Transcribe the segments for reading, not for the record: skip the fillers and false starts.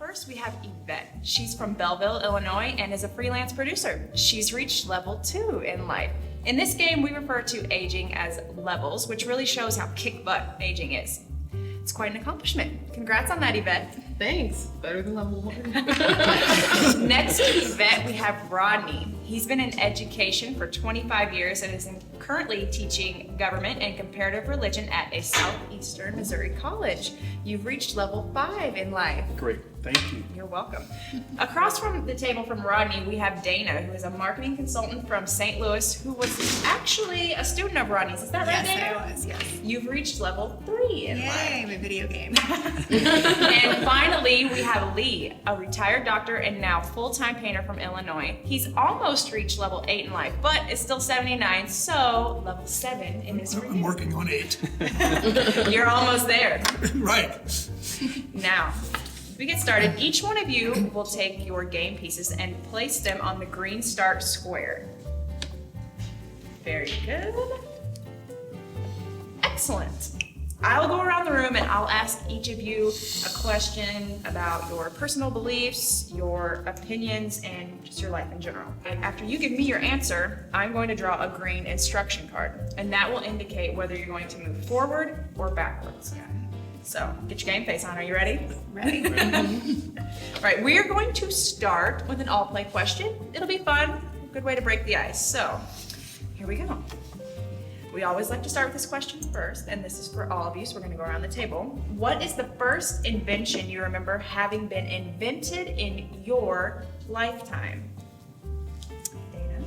First, we have Yvette. She's from Belleville, Illinois, and is a freelance producer. She's reached level 2 in life. In this game, we refer to aging as levels, which really shows how kick butt aging is. It's quite an accomplishment. Congrats on that, Yvette. Thanks. Better than level 1. Next to Yvette, we have Rodney. He's been in education for 25 years and is currently teaching government and comparative religion at a Southeastern Missouri college. You've reached level 5 in life. Great, thank you. You're welcome. Across from the table from Rodney, we have Dana, who is a marketing consultant from St. Louis, who was actually a student of Rodney's. Is that right, Yes, Dana? I was, yes. You've reached level 3 in life. Yay, my video game. And finally, we have Lee, a retired doctor and now full-time painter from Illinois. He's almost reached level 8 in life, but is still 79, so level 7 in his I'm review. working on 8. You're almost there. Right. Now, we get started. Each one of you will take your game pieces and place them on the green start square. Very good. Excellent. I'll go around the room and I'll ask each of you a question about your personal beliefs, your opinions, and just your life in general. And after you give me your answer, I'm going to draw a green instruction card, and that will indicate whether you're going to move forward or backwards. So, get your game face on. Are you ready? Ready? All right, we are going to start with an all play question. It'll be fun, good way to break the ice. So, here we go. We always like to start with this question first, and this is for all of you, so we're gonna go around the table. What is the first invention you remember having been invented in your lifetime? Dana?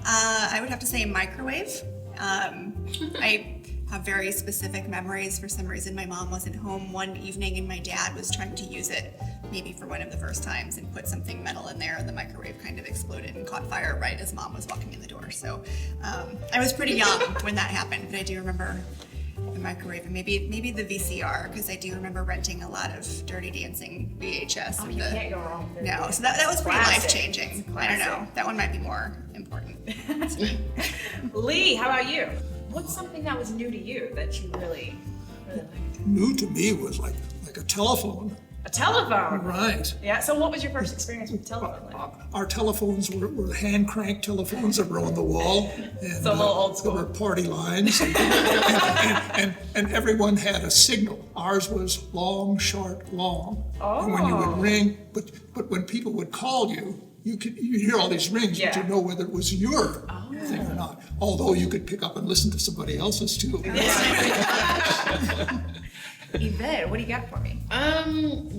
I would have to say microwave. I have very specific memories. For some reason, my mom wasn't home one evening and my dad was trying to use it, maybe for one of the first times, and put something metal in there, and the microwave kind of exploded and caught fire right as mom was walking in the door. So I was pretty young when that happened, but I do remember the microwave and maybe the VCR, because I do remember renting a lot of Dirty Dancing VHS. Oh, of you the, can't go wrong with it. No, so that was pretty Classic. life-changing. I don't know. That one might be more important. Lee, how about you? What's something that was new to you that you really liked? New to me was like a telephone. A telephone. Right. Yeah. So, what was your first experience with a telephone? Like? Our telephones were hand crank telephones that were on the wall. And, So a little old school. There were party lines. And everyone had a signal. Ours was long, short, long. And when you would ring, but when people would call you, you hear all these rings, Yeah. but you know whether it was your thing or not. Although you could pick up and listen to somebody else's too. Yvette, what do you got for me?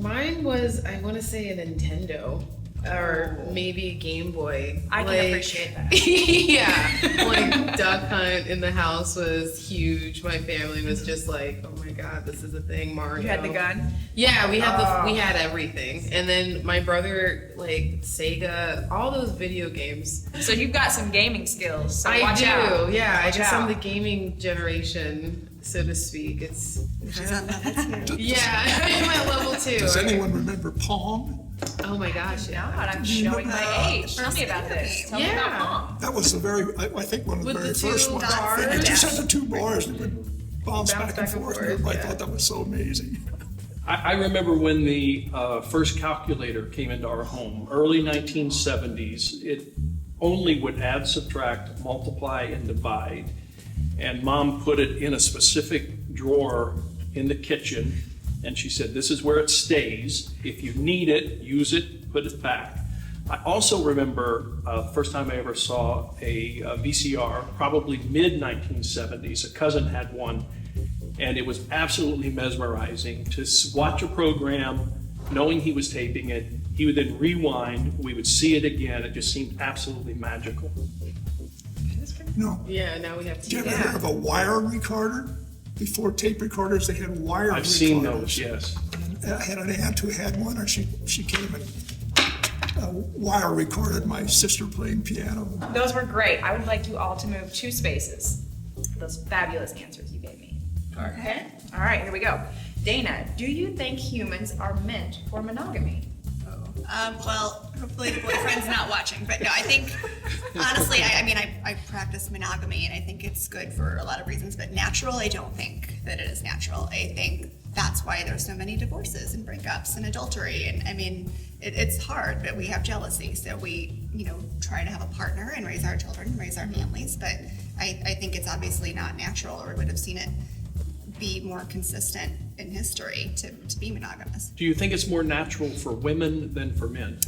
Mine was, I want to say a Nintendo. Or maybe a Game Boy. I can appreciate that. Yeah, like Duck Hunt in the house was huge. My family was just like, "Oh my God, this is a thing." Mario. You had the gun? Yeah, we had everything, and then my brother like Sega, all those video games. So you've got some gaming skills. So I watch do. out. Yeah, I Watch guess I'm out. the gaming generation, so to speak. It's She's on level 2. yeah, I'm at level 2. Does anyone remember Pong? Oh my gosh, yeah. God, I'm showing my age. Tell first me about this. game. Tell me about Mom. That was I think one of the With very the two first ones. bars? It just had the 2 bars that would bounce back and forth. And everybody yeah. thought that was so amazing. I remember when the first calculator came into our home, early 1970s. It only would add, subtract, multiply, and divide. And Mom put it in a specific drawer in the kitchen, and she said, "This is where it stays. If you need it, use it, put it back." I also remember the first time I ever saw a VCR, probably mid-1970s. A cousin had one, and it was absolutely mesmerizing to watch a program knowing he was taping it. He would then rewind, we would see it again. It just seemed absolutely magical. No. Yeah, now we have Did you to. ever hear of a wire recorder? Before tape recorders, they had wire recorders. I've seen those, yes. I had an aunt who had one, and she came and wire recorded my sister playing piano. Those were great. I would like you all to move 2 spaces. Those fabulous answers you gave me. Okay. All right, here we go. Dana, do you think humans are meant for monogamy? Oh. Well, hopefully the boyfriend's not watching, but no, I think, honestly, I practice monogamy and I think it's good for a lot of reasons, but natural, I don't think that it is natural. I think that's why there's so many divorces and breakups and adultery. And I mean, it's hard, but we have jealousy. So we, try to have a partner and raise our children and raise our families. But I think it's obviously not natural, or we would have seen it be more consistent in history to be monogamous. Do you think it's more natural for women than for men?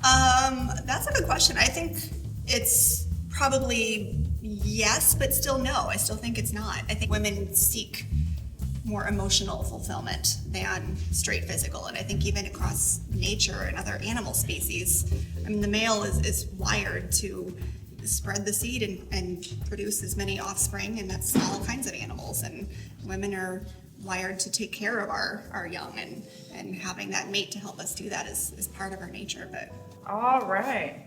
That's a good question. I think it's probably yes, but still no. I still think it's not. I think women seek more emotional fulfillment than straight physical. And I think even across nature and other animal species, the male is wired to spread the seed and produce as many offspring, and that's all kinds of animals. And women are wired to take care of our young, and having that mate to help us do that is part of our nature. But All right.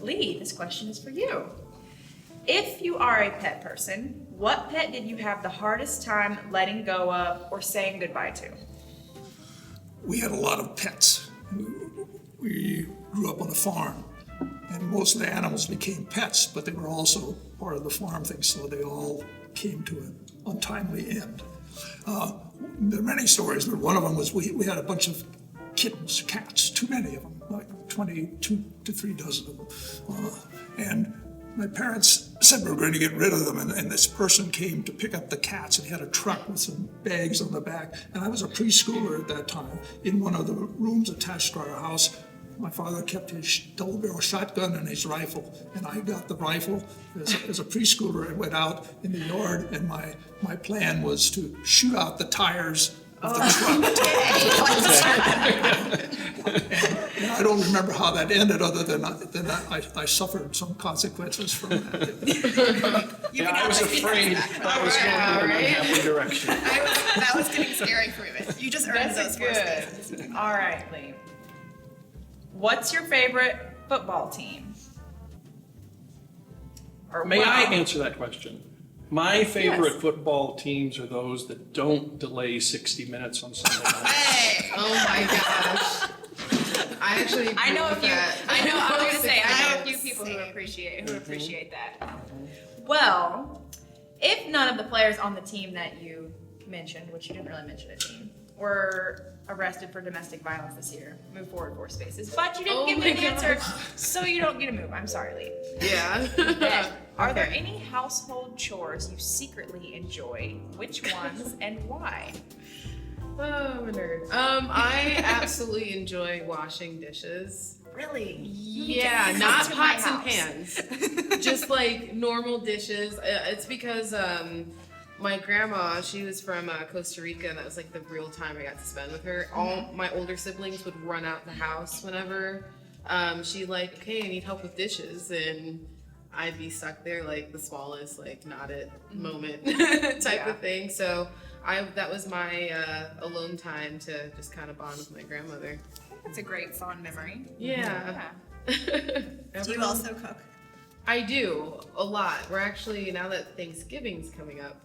Lee, this question is for you. If you are a pet person, what pet did you have the hardest time letting go of or saying goodbye to? We had a lot of pets. We grew up on a farm, and most of the animals became pets, but they were also part of the farm thing, so they all came to an untimely end. There are many stories, but one of them was we had a bunch of kittens, cats, too many of them, like 22 to 3 dozen of them. And my parents said we were going to get rid of them, and this person came to pick up the cats, and he had a truck with some bags on the back. And I was a preschooler at that time. In one of the rooms attached to our house, my father kept his double-barrel shotgun and his rifle, and I got the rifle as a preschooler and went out in the yard, and my plan was to shoot out the tires of the truck. And I don't remember how that ended, other than I suffered some consequences from that. I was afraid that was going in an unhappy direction. that was getting scary for me. You just earned That's those four good. spaces. All right, Lee. What's your favorite football team? Or May I wow. answer that question? My favorite Yes. football teams are those that don't delay 60 minutes on Sunday night. Hey, Oh my gosh. I actually agree I know a with few. that. I know. I was gonna say. I know a few Same. people who appreciate that. Well, if none of the players on the team that you mentioned, which you didn't really mention a team, were arrested for domestic violence this year, move forward 4 spaces. But you didn't Oh give me my an answer, gosh. so you don't get a move. I'm sorry, Lee. Yeah. Then, are there Okay. any household chores you secretly enjoy? Which ones and why? Oh, I'm a nerd. I absolutely enjoy washing dishes. Really? Yeah, Come not to my pots and house. pans. Just like normal dishes. It's because my grandma, she was from Costa Rica, and that was like the real time I got to spend with her. All my older siblings would run out the house whenever she like, okay, I need help with dishes, and I'd be stuck there like the smallest, like not it moment type Yeah. of thing. So that was my alone time to just kind of bond with my grandmother. That's a great fond memory. Yeah. do you also cook? I do a lot. We're actually, now that Thanksgiving's coming up,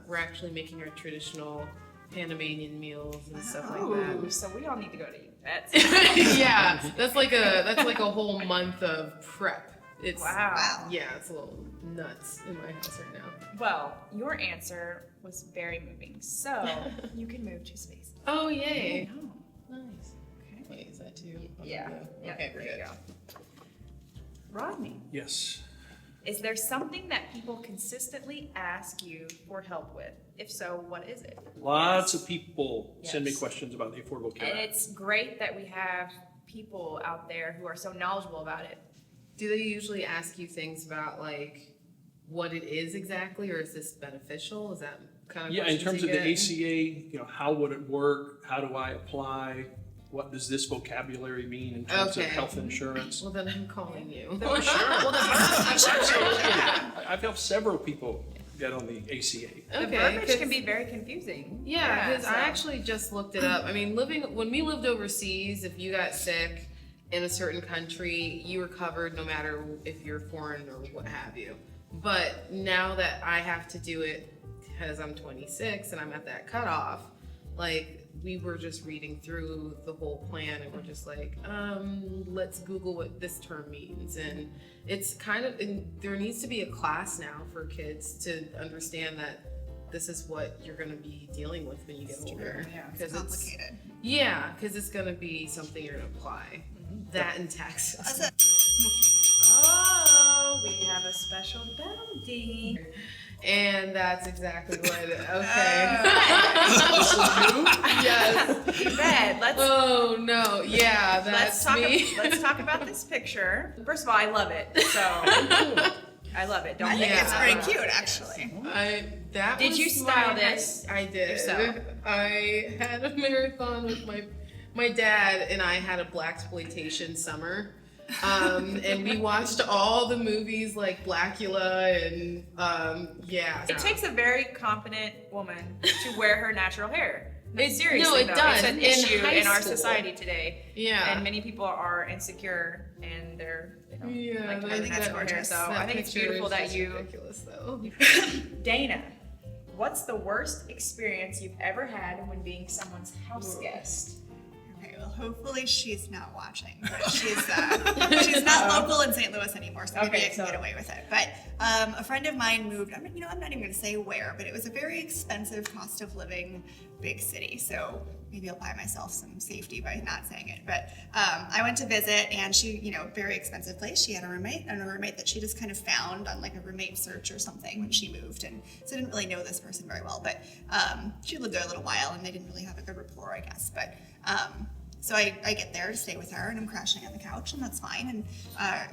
we're actually making our traditional Panamanian meals and stuff like Ooh, so we all need to go to you. That's that. Yeah, that's like a whole month of prep. It's wow. Yeah, it's a little nuts in my house right now. Well, your answer was very moving. So you can move 2 spaces. Oh yay! Oh, Nice. okay. Wait, is that two? Yeah. Yeah, Okay, there we're you good. go. Rodney, Yes. is there something that people consistently ask you for help with? If so, what is it? Lots of people send me Yes. questions about the Affordable Care And Act. it's great that we have people out there who are so knowledgeable about it. Do they usually ask you things about like what it is exactly, or is this beneficial? Is that kind of Yeah, in questions terms you of the get? ACA, how would it work? How do I apply? What does this vocabulary mean in terms of Okay. health insurance? Well, then I'm calling you. Well, I'm sure. Yeah. I've helped several people get on the ACA. The Okay, verbiage 'cause- can be very confusing. Yeah, because so- I actually just looked it up. I mean, when we lived overseas, if you got sick in a certain country, you were covered no matter if you're foreign or what have you. But now that I have to do it because I'm 26 and I'm at that cutoff, like we were just reading through the whole plan and we're just like, let's Google what this term means. And it's kind of, and there needs to be a class now for kids to understand that this is what you're going to be dealing with when you get older. yeah. It's complicated. Yeah, because it's going to be something you're going to apply. That in taxes. Oh, we have a special bell ding. And that's exactly what it, okay. Yes. Yvette, let's Oh no, yeah, that's me. let's talk about this picture. First of all, I love it. So I love it. Don't I think you? it's very cute, actually. Did was you style my- this I did. yourself? I had a marathon with my dad, and I had a blaxploitation summer. And we watched all the movies like Blackula and yeah. It takes a very confident woman to wear her natural hair. Seriously, No, it though, does. It's an In issue high in our school. society today. Yeah. And many people are insecure and they're, Yeah, like, I wearing think natural that- hair. So that I think it's picture beautiful is that just you, ridiculous though. Dana, what's the worst experience you've ever had when being someone's house guest? Okay, well, hopefully she's not watching, but she's not local in St. Louis anymore, so maybe Okay, I can so- get away with it. But a friend of mine moved. I'm not even going to say where, but it was a very expensive cost of living big city. So maybe I'll buy myself some safety by not saying it. But I went to visit, and she, very expensive place. She had a roommate, and a roommate that she just kind of found on like a roommate search or something when she moved, and so I didn't really know this person very well. But she lived there a little while, and they didn't really have a good rapport, I guess. But so I get there to stay with her, and I'm crashing on the couch, and that's fine. And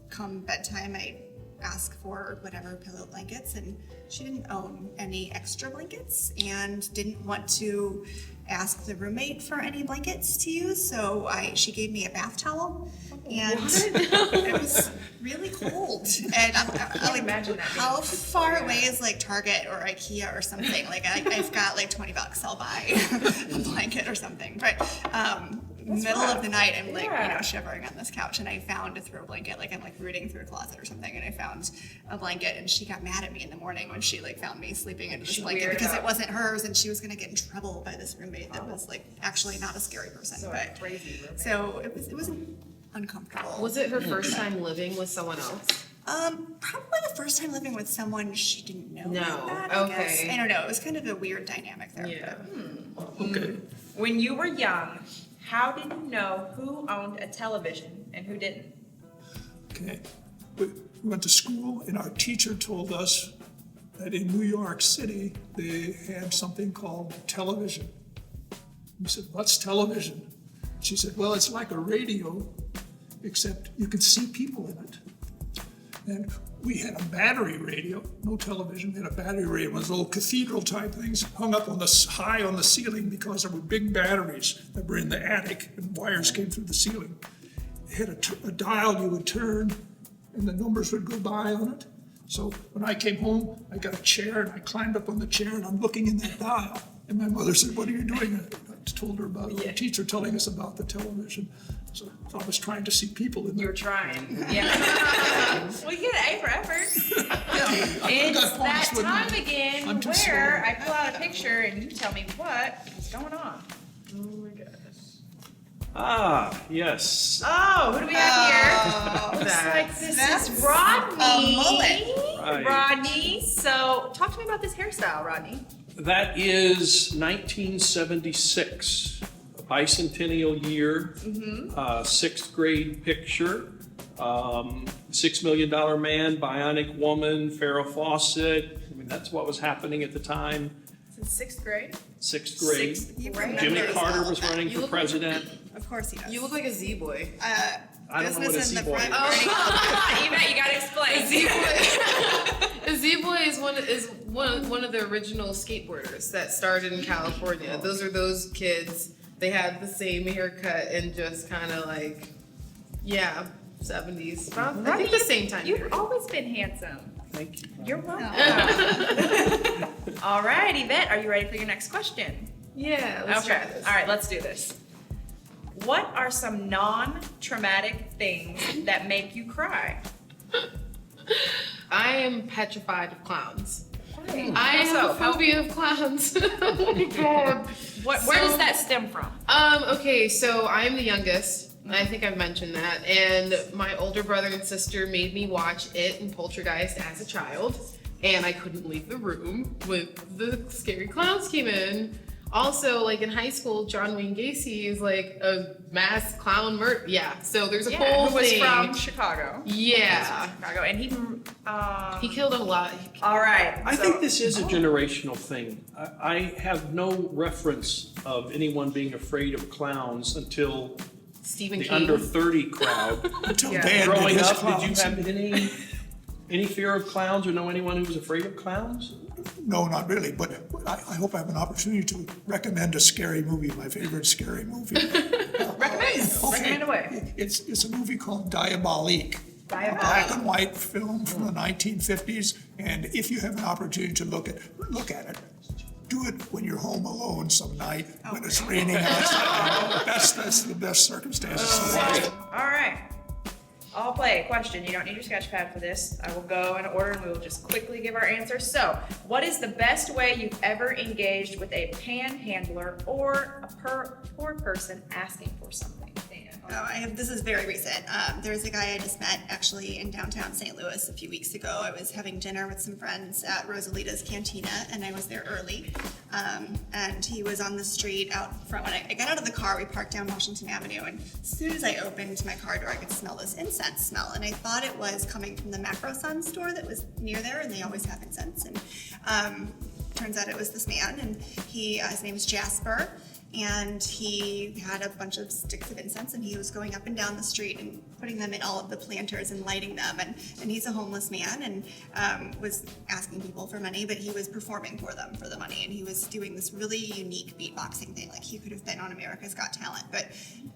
come bedtime, I ask for whatever pillow blankets, and she didn't own any extra blankets and didn't want to ask the roommate for any blankets to use, so she gave me a bath towel, and it was really cold. And I'll imagine that being how far away is like Target or IKEA or something? Like I've got like $20, I'll buy a blanket or something. But middle of the night, I'm like, Yeah. shivering on this couch, and I found a throw blanket. Like I'm like rooting through a closet or something, and I found a blanket, and she got mad at me in the morning when she like found me sleeping into this blanket weird because about it wasn't hers, and she was gonna get in trouble by this roommate that was like actually not a scary person. So but crazy roommate. so it wasn't uncomfortable. Was it her first time living with someone else? Probably the first time living with someone she didn't know. No, that, I guess. okay. I don't know. It was kind of a weird dynamic there. Yeah. Okay, When you were young, how did you know who owned a television and who didn't? okay. We went to school, and our teacher told us that in New York City, they had something called television. We said, "What's television?" She said, "Well, it's like a radio, except you can see people in it." And we had a battery radio, no television, we had a battery radio, one of those old cathedral type things hung up on high on the ceiling because there were big batteries that were in the attic and wires came through the ceiling. It had a dial you would turn and the numbers would go by on it. So when I came home, I got a chair and I climbed up on the chair and I'm looking in that dial. And my mother said, "What are you doing?" I told her about the teacher telling us about the television. So I was trying to see people in You there. were trying. Yeah. well, you get an A for effort. I It's got that honest with time you. again I'm too where slow. I pull out a picture and you tell me what is going on. Oh my gosh. Ah, yes. Oh, who do we have here? Looks like this is Rodney. a mullet. Right. Rodney. So talk to me about this hairstyle, Rodney. That is 1976, a bicentennial year, sixth grade picture. $6 Million Man, Bionic Woman, Farrah Fawcett. I mean, that's what was happening at the time. Since sixth grade. Sixth grade. You Right. remember Jimmy as Carter well, was but- running You for look like- president. Of course he does. You look like a Z-boy. I don't know what a Business in the Z-boy front. is. You gotta explain. A Z-boy is one of the original skateboarders that started in California. Those are those kids. They had the same haircut and just kind of like, yeah, 70s. About, I think the same time You've period. always been handsome. Thank you. You're welcome. All right, Yvette, are you ready for your next question? Yeah. Let's Okay. try this. All right, let's do this. What are some non-traumatic things that make you cry? I am petrified of clowns. I have a So, phobia of clowns. Oh my god. where does that stem from? Okay, so I'm the youngest. I think I've mentioned that. And my older brother and sister made me watch It and Poltergeist as a child. And I couldn't leave the room when the scary clowns came in. Also, like in high school, John Wayne Gacy is like a mass clown murder. Yeah, so there's a whole who was thing. from Chicago. Yeah. Chicago, and He killed a lot. all right. I so- think this is a generational thing. I have no reference of anyone being afraid of clowns until Stephen the King. under 30 crowd. Until Yeah. Dan did Growing his up, clowns. did you have any fear of clowns or know anyone who was afraid of clowns? No, not really, but I hope I have an opportunity to recommend a scary movie, my favorite scary movie. Recommend away. It's a movie called Diabolique. A Diabolique. black and white film from the 1950s, and if you have an opportunity to look at it, do it when you're home alone some night when it's raining outside. That's the best circumstances to watch it. All right. All play. Question. You don't need your sketch pad for this. I will go in order and we will just quickly give our answers. So, what is the best way you've ever engaged with a panhandler or a poor person asking for something? Dana. This is very recent. There's a guy I just met actually in downtown St. Louis a few weeks ago. I was having dinner with some friends at Rosalita's Cantina, and I was there early. And he was on the street out front. When I got out of the car, we parked down Washington Avenue, and as soon as I opened my car door, I could smell this incense smell, and I thought it was coming from the Macro Sun store that was near there, and they always have incense. And turns out it was this man, and his name is Jasper. And he had a bunch of sticks of incense, and he was going up and down the street and putting them in all of the planters and lighting them. And he's a homeless man and was asking people for money, but he was performing for them for the money. And he was doing this really unique beatboxing thing. Like, he could have been on America's Got Talent. But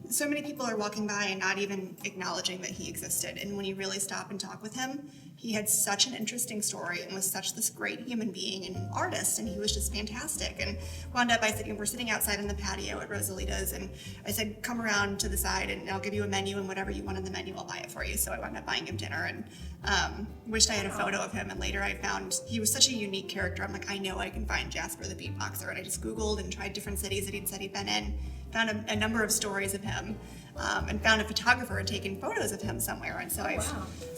so many people are walking by and not even acknowledging that he existed. And when you really stop and talk with him, he had such an interesting story and was such this great human being and an artist, and he was just fantastic. And wound up, we're sitting outside in the patio at Rosalita's, and I said, come around to the side and I'll give you a menu, and whatever you want on the menu, I'll buy it for you. So I wound up buying him dinner, and wished I had a photo of him. And later I found he was such a unique character. I'm like, I know I can find Jasper the beatboxer. And I just Googled and tried different cities that he'd said he'd been in, found a number of stories of him. And found a photographer had taken photos of him somewhere, and so I've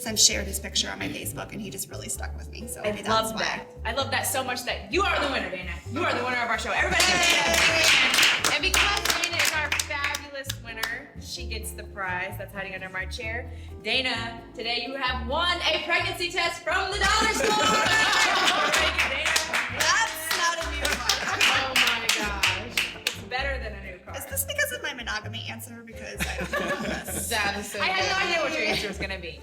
since shared his picture on my Facebook, and he just really stuck with me. So I maybe love that's that. why. I love that so much that you are the winner, Dana. You are the winner of our show. Everybody, and because Dana is our fabulous winner, she gets the prize that's hiding under my chair. Dana, today you have won a pregnancy test from the dollar store. Thank you, Dana. That's not a new one. Oh my gosh. It's better than a new car. Is this because of my monogamy answer? Because I don't know this. That is so I had no good. idea what your answer was going to be.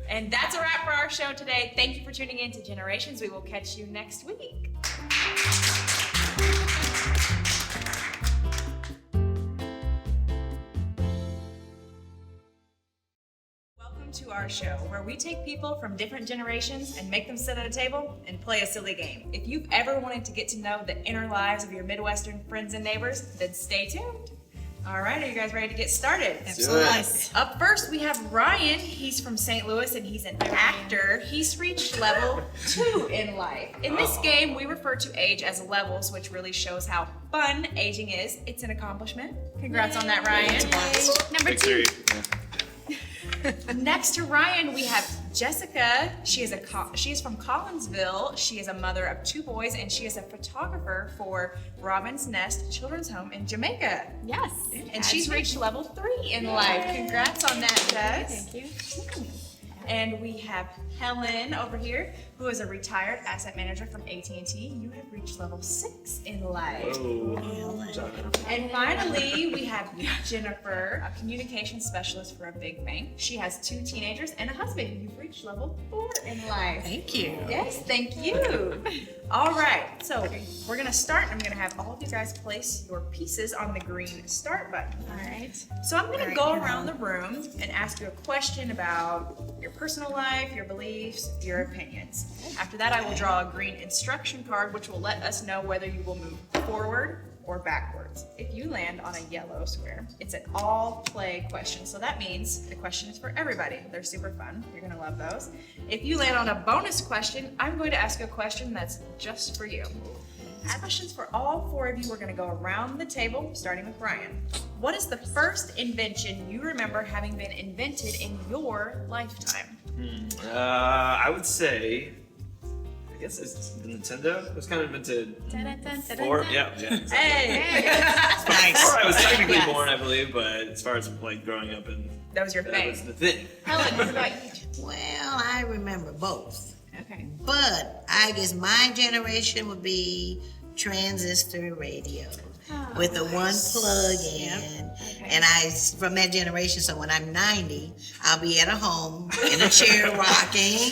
And that's a wrap for our show today. Thank you for tuning in to Generations. We will catch you next week. Welcome to our show, where we take people from different generations and make them sit at a table and play a silly game. If you've ever wanted to get to know the inner lives of your Midwestern friends and neighbors, then stay tuned. All right, are you guys ready to get started? Absolutely. Up first, we have Ryan. He's from St. Louis and he's an actor. He's reached level 2 in life. In this game, we refer to age as levels, which really shows how fun aging is. It's an accomplishment. Congrats on that, Ryan. Number 2. Next to Ryan, we have Jessica. She is from Collinsville. She is a mother of 2 boys, and she is a photographer for Robin's Nest Children's Home in Jamaica. Yes. And she's reached level 3 in life. Congrats on that, Jess. Thank you. And we have Helen over here, who is a retired asset manager from AT&T. You have reached level 6 in life. And finally, we have Jennifer, a communication specialist for a big bank. She has 2 teenagers and a husband. You've reached level 4 in life. Thank you. Yes, thank you. All right, so we're gonna start. I'm gonna have all of you guys place your pieces on the green start button. All right. So I'm gonna go around the room and ask you a question about your personal life, your beliefs, your opinions. After that, I will draw a green instruction card, which will let us know whether you will move forward or backwards. If you land on a yellow square, it's an all play question. So that means the question is for everybody. They're super fun. You're gonna love those. If you land on a bonus question, I'm going to ask you a question that's just for you. This question's for all four of you. We're gonna go around the table, starting with Ryan. What is the first invention you remember having been invented in your lifetime? I would say, I guess it's the Nintendo. It was kind of invented before. Yeah. Hey, Before I was technically born, I believe, but as far as like growing up and that was your that thing. was the thing. Helen, what about you? Well, I remember both. Okay. But I guess my generation would be transistor radio with the one plug in. And I, from that generation, so when I'm 90, I'll be at a home in a chair rocking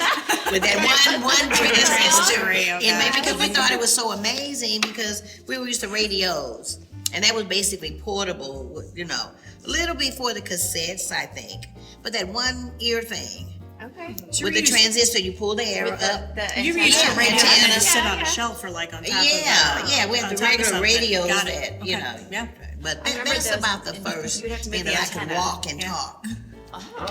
with that one transistor in me, because we thought it was so amazing because we were used to radios. And that was basically portable, you know, a little before the cassettes, I think. But that one ear thing. Okay. With the transistor, you pull the arrow up. You used to radio and antenna. sit on a shelf or like on top of Yeah, we on had the top of regular something. radios Got it. that, you Okay. know. Yeah. But remember that's those about the in- first you'd have to thing move that the I could antenna. walk and Yeah. talk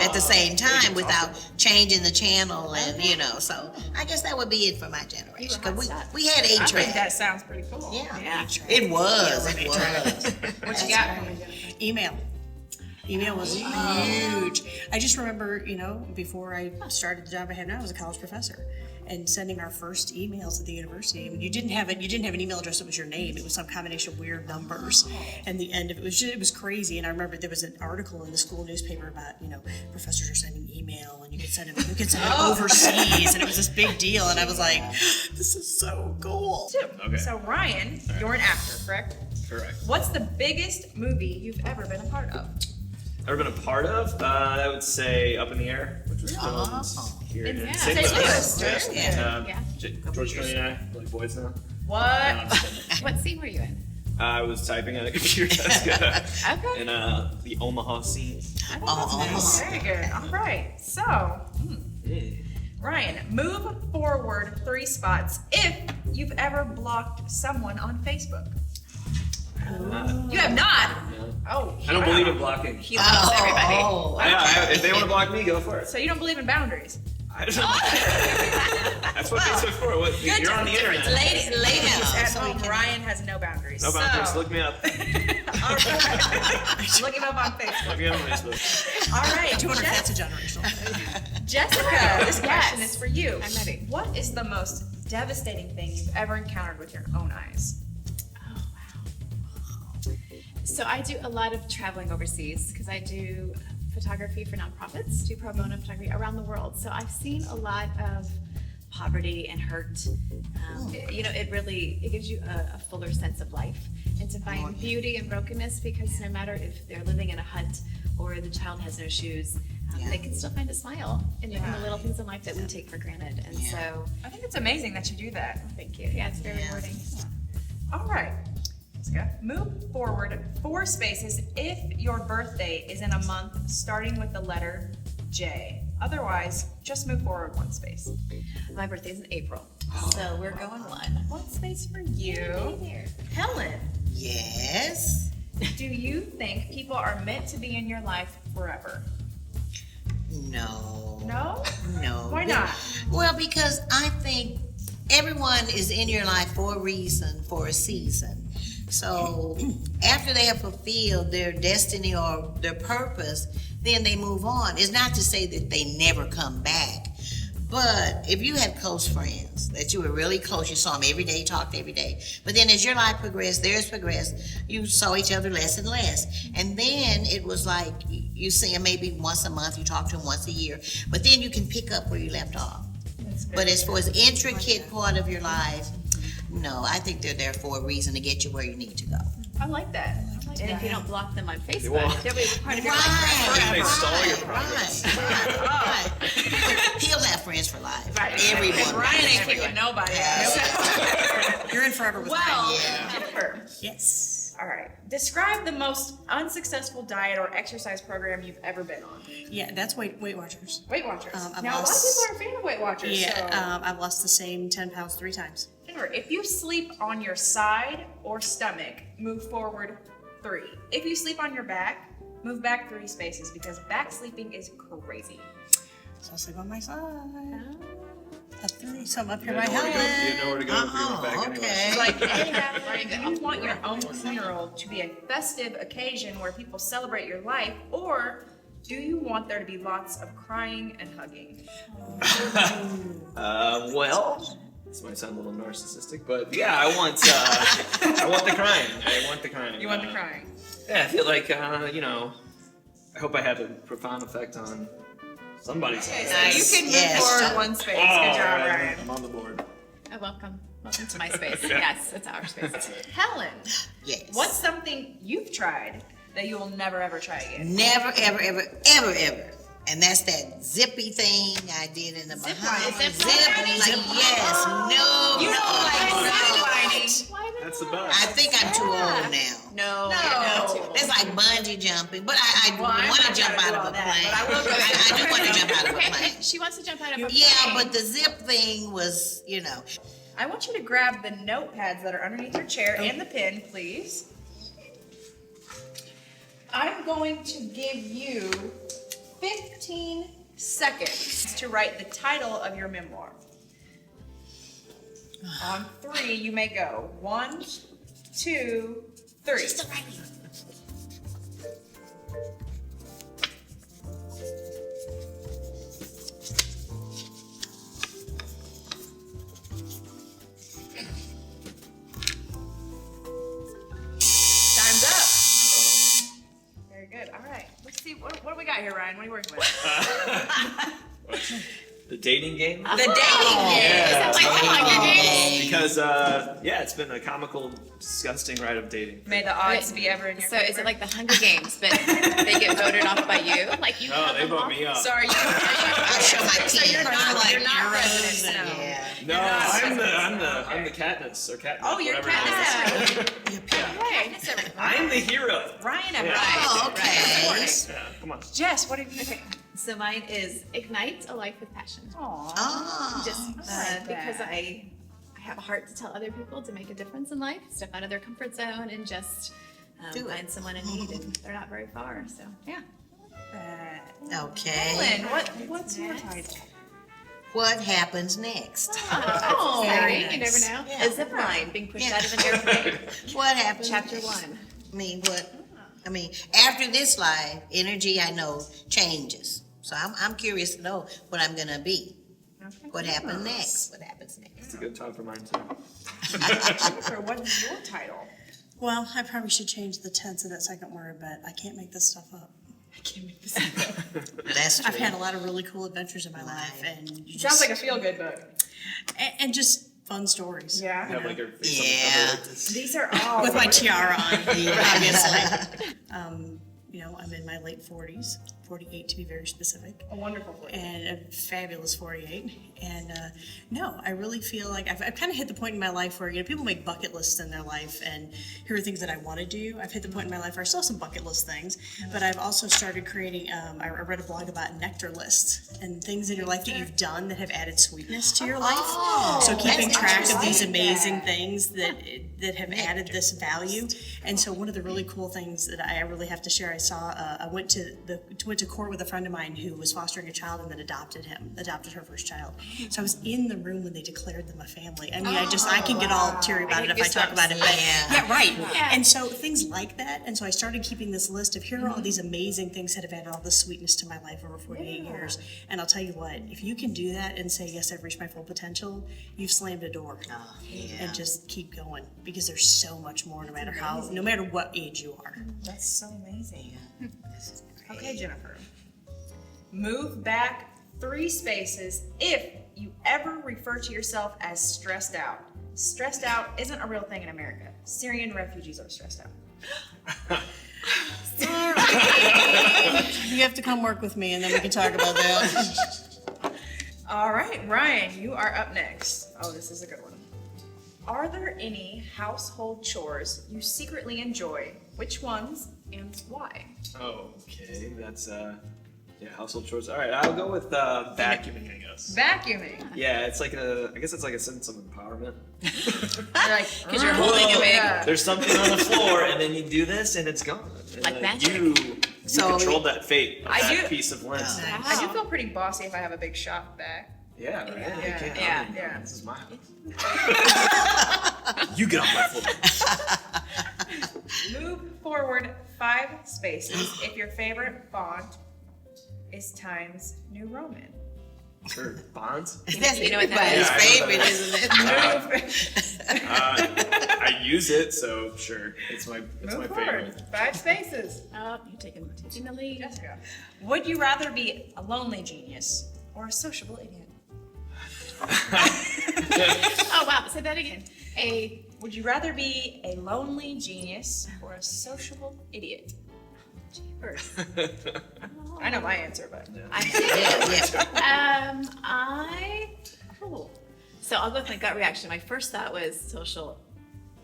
at the same time without changing the channel and, you know, so I guess that would be it for my generation. Cause we had I think that 8-track. sounds pretty cool. Yeah, it was. What you got for me, Jennifer? Email. Email was huge. I just remember, you know, before I started the job I have now, I was a college professor, and sending our first emails at the university. I mean, you didn't have an email address that was your name. It was some combination of weird numbers, and the end of it was crazy. And I remember there was an article in the school newspaper about, you know, professors are sending email, and you could send it overseas, and it was this big deal. And I was like, this is so cool. Okay. So Ryan, you're an actor, correct? Correct. What's the biggest movie you've ever been a part of? Ever been a part of? I would say Up in the Air, which was filmed here in St. St. Louis. Louis. Yeah. George Clooney and I, like boys now. What? What scene were you in? I was typing at a computer desk Okay. in the Omaha scene. Very good. All right. So, Ryan, move forward 3 spots if you've ever blocked someone on Facebook. You have not. Oh, I don't believe in blocking. he loves everybody. If they want to block me, go for it. So you don't believe in boundaries. I don't That's what Facebook's for. What, you're on the internet. Ladies at home, Ryan has no boundaries. No boundaries. So, Look me up. all right. Look him up on Facebook. Look me up on Facebook. All right, 200, that's a generational. Jessica, this question Yes. is for you. I'm ready. What is the most devastating thing you've ever encountered with your own eyes? So I do a lot of traveling overseas because I do photography for nonprofits, do pro bono photography around the world. So I've seen a lot of poverty and hurt. You know, it gives you a fuller sense of life and to find beauty in brokenness, because no matter if they're living in a hut or the child has no shoes, they can still find a smile in the little things in life that we take for granted. And so, I think it's amazing that you do that. thank you. Yeah, it's very rewarding. All right. Jessica, move forward 4 spaces if your birthday is in a month starting with the letter J. Otherwise, just move forward 1 space. My birthday's in April, so we're going 1 space for you. Helen, Yes. do you think people are meant to be in your life forever? No. No? No. Why not? Well, because I think everyone is in your life for a reason, for a season. So after they have fulfilled their destiny or their purpose, then they move on. It's not to say that they never come back. But if you had close friends that you were really close, you saw them every day, talked every day. But then as your life progressed, theirs progressed, you saw each other less and less. And then it was like you see them maybe once a month, you talk to them once a year. But then you can pick up where you left off. But as far as intricate part of your life, no, I think they're there for a reason to get you where you need to go. I like that. And if you don't block them on won't. Facebook, they'll be a part of your life Right, They right, stall your progress. right. He'll have friends for life. Everyone. And Ryan ain't kicking nobody out. You're in forever with Well, mine. Jennifer. Yes. All right. Describe the most unsuccessful diet or exercise program you've ever been on. Yeah, that's Weight Watchers. Weight Watchers. I've now, a lot of lost- people are a fan of Weight Watchers. Yeah, So. I've lost the same 10 pounds 3 times. Jennifer, if you sleep on your side or stomach, move forward 3. If you sleep on your back, move back 3 spaces because back sleeping is crazy. So I sleep on my side. Up 3, so I'm up here You by didn't know where to go- you Helen. didn't know where to go if you went back anyway. okay. She's like, hey, Natalie, do you want your own funeral to be a festive occasion where people celebrate your life, or do you want there to be lots of crying and hugging? Well, this might sound a little narcissistic, but yeah, I want the crying. I want the crying. You want the crying? Yeah, I feel like I hope I had a profound effect on somebody's life. Nice. You can move Yes. forward 1 space. Good job, Ryan. I'm on the board. Oh, welcome. Welcome to my space. Yes, it's our space. Helen, Yes. what's something you've tried that you will never ever try again? Never, ever, ever, ever, ever. And that's that zippy thing I did in the Bahamas. lining. Zip lining? like, yes, no, You no, don't like no. zip lining. Why not? That's the I best. think I'm too old now. No. It's like bungee jumping, but I Well, I'm want to not jump gonna out do of all a that, plane. but I will go I do want to jump out of a Okay, plane. she wants to jump out of a Yeah, plane. but the zip thing was, I want you to grab the notepads that are underneath your chair and the pen, please. I'm going to give you 15 seconds to write the title of your memoir. On 3, you may go. 1, 2, 3. Time's up. Very good. All right. Let's see. What do we got here, Ryan? What are you working with? The dating game. The dating game. Is that like the Hunger Games? Because it's been a comical, disgusting ride of dating. May the odds be ever in your So is favor. it like the Hunger Games, but they get voted off by you? Like you No, cut they them vote off? me up. Sorry, I'll show my so you're teeth. not president. No. Yeah. No, I'm the Katniss or Katniss. Oh, you're whatever it is. Katniss. I'm the hero. Ryan and Yeah. Ryan. Oh, okay. Yeah, come on. Jess, what have you? So mine is Ignite a Life with Passion. Aw. Oh. Just like because that. I have a heart to tell other people to make a difference in life, step out of their comfort zone, and just Do it. find someone in need, and they're not very far. So yeah. Okay. Helen, what's your title? What happens next? Oh, very exciting. You never nice. know. Yeah. A zip line being pushed Yeah. out of an airplane. What happens? Chapter next? 1. I mean, after this life, energy I know changes. So I'm curious to know what I'm gonna be. What happens next? What happens next? It's a good time for mine too. Jennifer, what is your title? Well, I probably should change the tense of that second word, but I can't make this stuff up. That's true. I've had a lot of really cool adventures in my life, and you Sounds just, like a feel-good book. and just fun stories. Yeah. Have like her face on Yeah. the cover like this. These are all With my tiara on, Yeah. obviously. I'm in my late 40s, 48 to be very specific. a wonderful book. And a fabulous 48. And no, I really feel like I've kind of hit the point in my life where, people make bucket lists in their life, and here are things that I want to do. I've hit the point in my life where I still have some bucket list things, but I've also started creating, I read a blog about nectar lists and things in your life that you've done that have added sweetness to your life. So keeping that's track of these interesting. amazing things that have added this value. And so one of the really cool things that I really have to share, I saw, I went to court with a friend of mine who was fostering a child and then adopted her first child. So I was in the room when they declared them a family. I mean, I can get all teary about it if I talk about it, but yeah, right. Yeah. And so things like that. And so I started keeping this list of here are all these amazing things that have added all the sweetness to my life over 48 years. And I'll tell you what, if you can do that and say, yes, I've reached my full potential, you've slammed a door. And just keep going, because there's so much more no matter what age you are. That's so amazing. Okay, Jennifer. Move back 3 spaces if you ever refer to yourself as stressed out. Stressed out isn't a real thing in America. Syrian refugees are stressed out. You have to come work with me and then we can talk about that. All right, Ryan, you are up next. Oh, this is a good one. Are there any household chores you secretly enjoy? Which ones and why? Okay, that's Yeah, household chores. All right, I'll go with vacuuming, I guess. Vacuuming. Yeah, it's like I guess it's like a sense of empowerment. Because you're holding a big. There's something on the floor, and then you do this, and it's gone. And Like then magic. You So- controlled that fate of I that do- piece of lint. I do feel pretty bossy if I have a big shop bag. Yeah, right. Yeah, You can't yeah, help me. yeah. This is my house. You get off my floor. Move forward 5 spaces if your favorite font is Times New Roman. Sure. Bonds? That's You know what that everybody's is? favorite, isn't it? I use it, so sure. It's my Move favorite. forward 5 spaces. Oh, you're taking the lead. Jessica. Would you rather be a lonely genius or a sociable idiot? Oh wow, say that again. Would you rather be a lonely genius or a sociable idiot? First. I know my answer, but Cool. So I'll go with my gut reaction. My first thought was social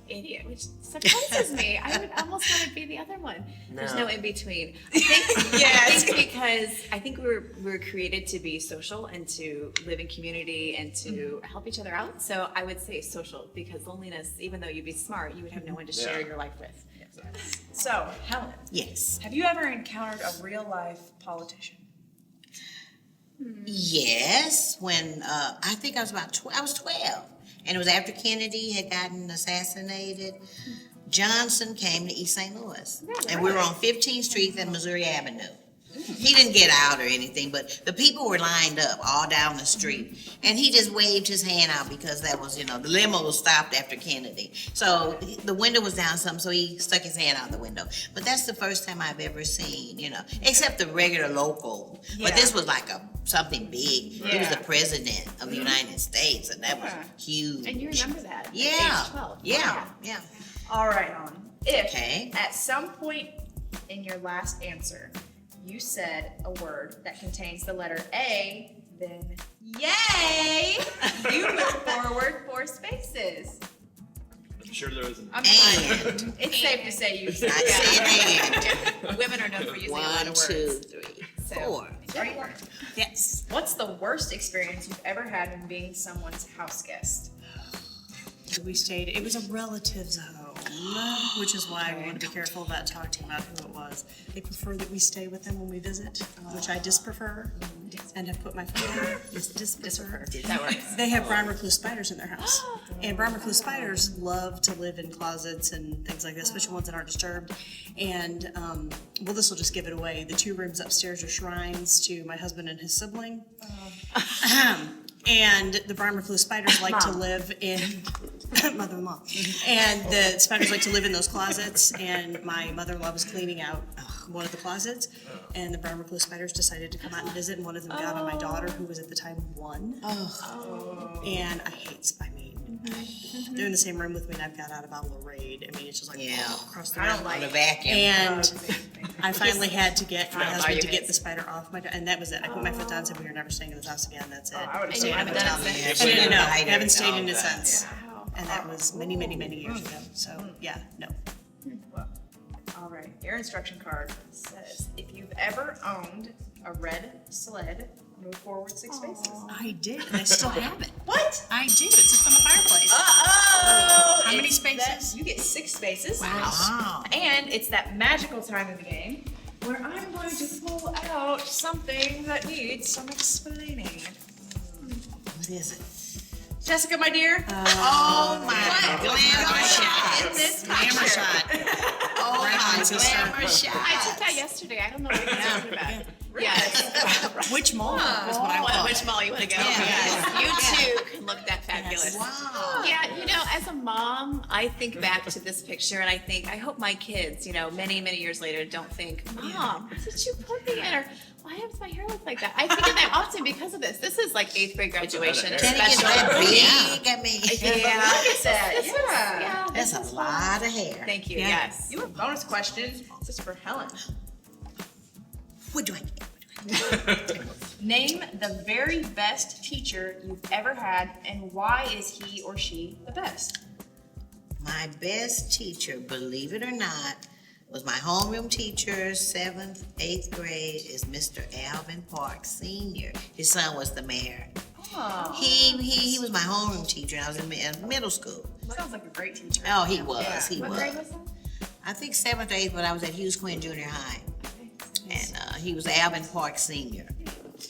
idiot, which surprises me. I would almost want to be the other one. There's no in between. I think because I think we were created to be social and to live in community and to help each other out. So I would say social, because loneliness, even though you'd be smart, you would have no one to share your life with. So, Helen, Yes. have you ever encountered a real life politician? Yes, when I think I was I was 12, and it was after Kennedy had gotten assassinated. Johnson came to East St. Louis, and we were on 15th Street and Missouri Avenue. He didn't get out or anything, but the people were lined up all down the street, and he just waved his hand out because that was, the limo was stopped after Kennedy. So the window was down some, so he stuck his hand out the window. But that's the first time I've ever seen, except the regular local. But this was like something big. He was the president of the United States, and that was huge. And you remember that? at Yeah, age 12. yeah. All right, Helen. If Okay. at some point in your last answer you said a word that contains the letter A, then yay! You move forward 4 spaces. I'm sure there was an I'm And It's safe to say you I said and. Women are known for using a lot 1, of 2, words. 3, So- 4. Are you learning? Yes. What's the worst experience you've ever had when being someone's house guest? It was a relative's home, which is why we want to be careful about talking about who it was. They prefer that we stay with them when we visit, which I disprefer and have put my foot down. Disprefer. That works. They have brown recluse spiders in their house. And brown recluse spiders love to live in closets and things like this, especially ones that aren't disturbed. And, this will just give it away. The 2 rooms upstairs are shrines to my husband and his sibling. And the brown recluse spiders like to live in mother-in-law, and the spiders like to live in those closets. And my mother-in-law was cleaning out one of the closets, and the brown recluse spiders decided to come out and visit. And one of them got on my daughter, who was at the time 1. And I hate. They're in the same room with me, and I've got out a bottle of Raid. I mean, it's just like across the room. On the vacuum. And I finally had to get my husband to get the spider off my, and that was it. I put my foot down and said, we are never staying in this house again, that's it. would've And you haven't done it since? And no, I Hide haven't stayed in everything, it all that. since. And that was many, many, many years ago. So, yeah, no. All right, your instruction card says, if you've ever owned a red sled, move forward 6 spaces. I did, and I still have it. What? I do, it sits on the fireplace. Oh! How many it's spaces? that- you get 6 spaces. Wow. And it's that magical time of the game where I'm going to pull out something that needs some explaining. What is it? Jessica, my dear. Oh my glamour shot. in this Glamour picture. shot. Oh my glamour I took shot. that yesterday. I don't know what you're talking about. Yes. Which mall is what I want? Which mall you want to go? Yeah. Yes. You too can look that fabulous. Wow. Yeah, as a mom, I think back to this picture and I think, I hope my kids, many, many years later don't think, Mom, what did you put me in? Or why does my hair look like that? I think of that often because of this. This is like 8th grade graduation. Can it get that big? I mean, Yeah. Look at that. This was- Yeah. that's this a was lot of hair. Thank you. Yeah. Yes. You have bonus questions. This is for Helen. What do I get? Name the very best teacher you've ever had, and why is he or she the best? My best teacher, believe it or not, was my homeroom teacher, 7th, 8th grade, is Mr. Alvin Park Sr. His son was the mayor. Oh, He was my homeroom teacher, and I was in middle school. sounds like a great teacher. Oh, he was, he What was. grade was that? I think 7th or 8th, but I was at Hughes Quinn Junior High. And he was Alvin Park Sr.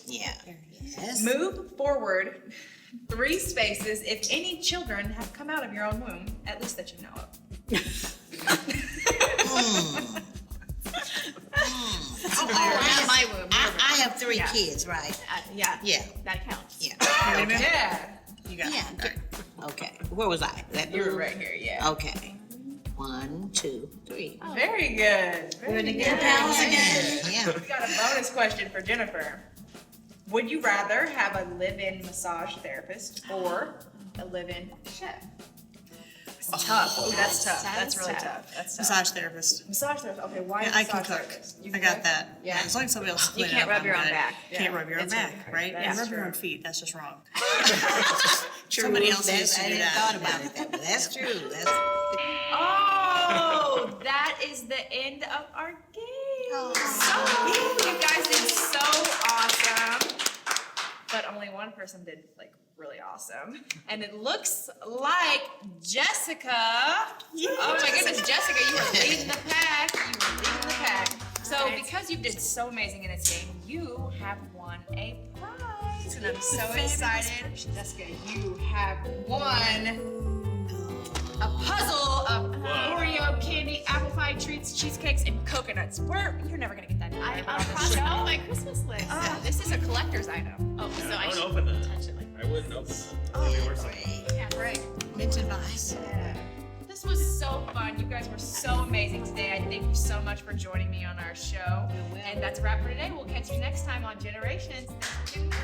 Yeah. Yes. Move forward 3 spaces if any children have come out of your own womb, at least that you know of. Not my womb. I have 3 Yeah. kids, right? Yeah. Yeah. That counts. Yeah. Yeah. You got Yeah. it. Okay. Where was I? That You were blue? right here, yeah. Okay. 1, 2, 3. Very good. Very good. Yeah. We got a bonus question for Jennifer. Would you rather have a live-in massage therapist or a live-in chef? It's tough. Oh, that's tough. That's really tough. That's tough. Massage therapist. Massage therapist. Okay, why Yeah, I massage can cook. therapist? You I can got cook? that. Yeah. As long as somebody else You clean can't it up, rub your I'm own good. back. Can't Yeah. rub your own That's back, right. right? That's And rub your true. own feet. That's just wrong. True. Somebody else That's, needs to I do didn't that. thought about it that way. That's true. That's Oh, that is the end of our game. So, you guys did so awesome. But only one person did like really awesome. And it looks like Jessica. Oh my goodness, Jessica, you were leading the pack. You were leading the pack. So because you did so amazing in this game, you have won a prize. And I'm so excited. Jessica, you have won a puzzle of Oreo candy, apple pie treats, cheesecakes, and coconuts. You're never gonna get that. I'm on this crossing show. out my Christmas list. This is a collector's item. Oh, so I Don't should open that. touch it like I wouldn't open that. Maybe worse. yeah, right. Mint advice. This was so fun. You guys were so amazing today. I thank you so much for joining me on our show. And that's a wrap for today. We'll catch you next time on Generations. Thanks for tuning in.